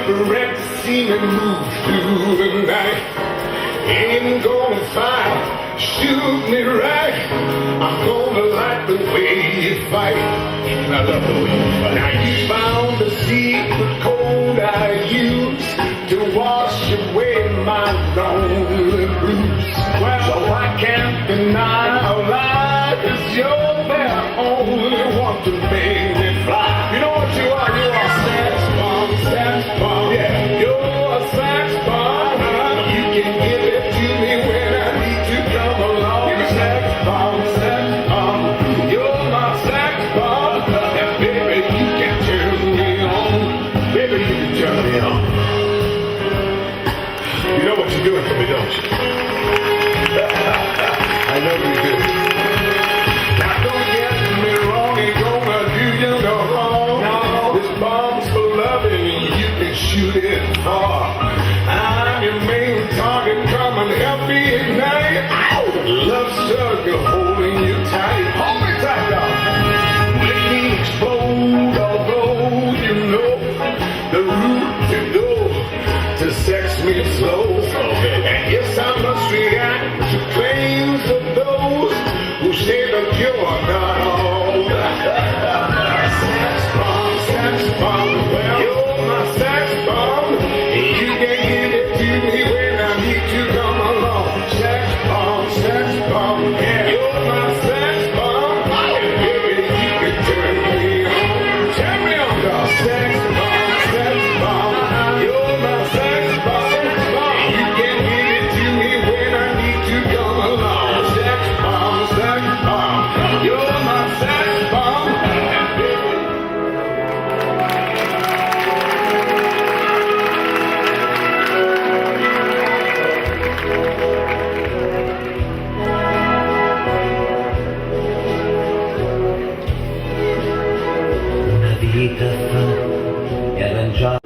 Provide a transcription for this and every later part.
cigarette, see me move through the night. Ain't gonna fight, shoot me right. I'm gonna like the way you fight. I love the way you fight. Now you found the secret code I use to wash away my lonely blues. Well, so I can't deny a lie, 'cause you're the only one to make me fly. You know what you are? You're a sex bomb, sex bomb. Yeah, you're a sex bomb. You can give it to me when I need to come along. You're a sex bomb, sex bomb. You're my sex bomb. And baby, you can turn me on. Baby, you can turn me on. You know what you're doing for me, don't you? I know you do. Now don't get me wrong, ain't gonna do you no wrong. No. This bomb's for loving, you can shoot it far. I'm your main target, come and help me ignite. Ow! Love circle holding you tight. Hold me tight, dog. Let me explode, although you know the route to go to sex me slow. And yes, I must react to claims of those who say that you're not all. Sex bomb, sex bomb. Well, you're my sex bomb. You can give it to me when I need to come along. Sex bomb. Yeah, you're my sex bomb. And baby, you can turn me on. Turn me on, dog. Sex bomb. You're my sex bomb. You can give it to me when I need to come along. Sex bomb. You're my sex bomb. And baby. Una vita fa mi arrangiavo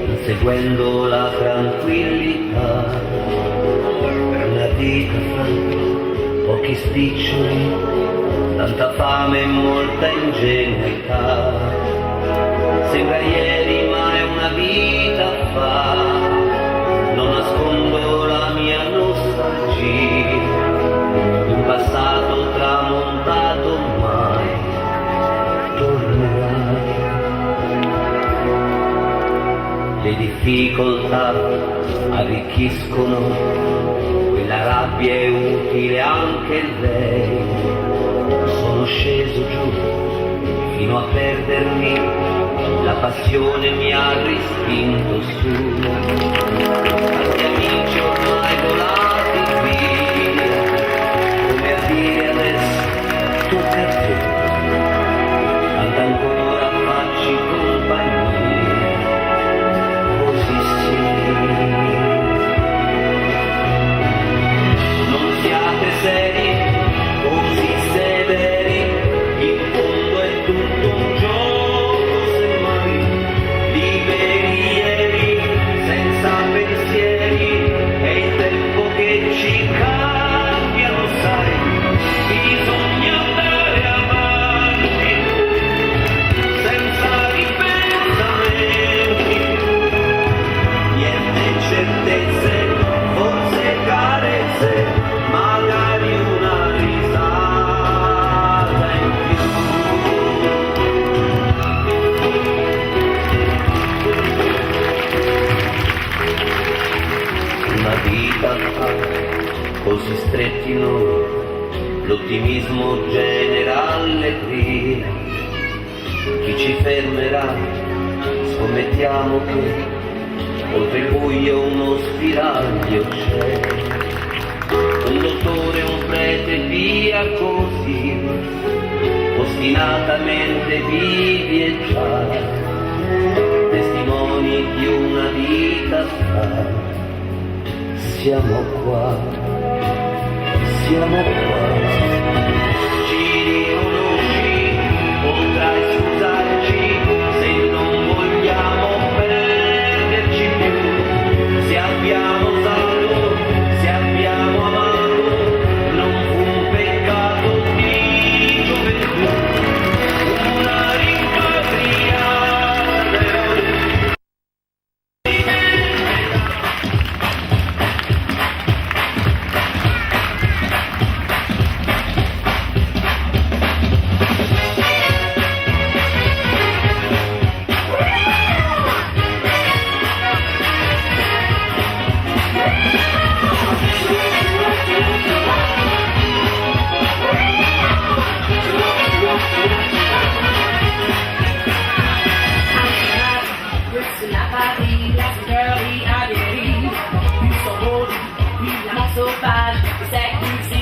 inseguendo la tranquillità. Una vita fa pochi spiccioli, tanta fame e molta ingenuità. Sembra ieri ma è una vita fa, non nascondo la mia nostalgia, un passato tramontato mai tornerà. Le difficoltà arricchiscono, quella rabbia è utile anche lei. Sono sceso giù fino a perdermi, la passione mi ha respinto su. Tanti amici ormai volati via, come a dire adesso tocca a te. Canta ancora, facci compagnia, così sì. Non siate seri, così severi, in fondo è tutto un gioco, semmai. Liberi ieri, senza pensieri, è il tempo che ci cambia, lo sai. Bisogna andare avanti, senza ripensamenti, niente certezze, forse carezze, magari una risata in più. Una vita fa, così stretti noi, l'ottimismo genera allegria. Chi ci fermerà? Scommettiamo che oltre il buio uno spiraglio c'è. Un dottore, un prete, via così, ostinatamente vivi e già, testimoni di una vita fa. Siamo qua, siamo qua. sacrifici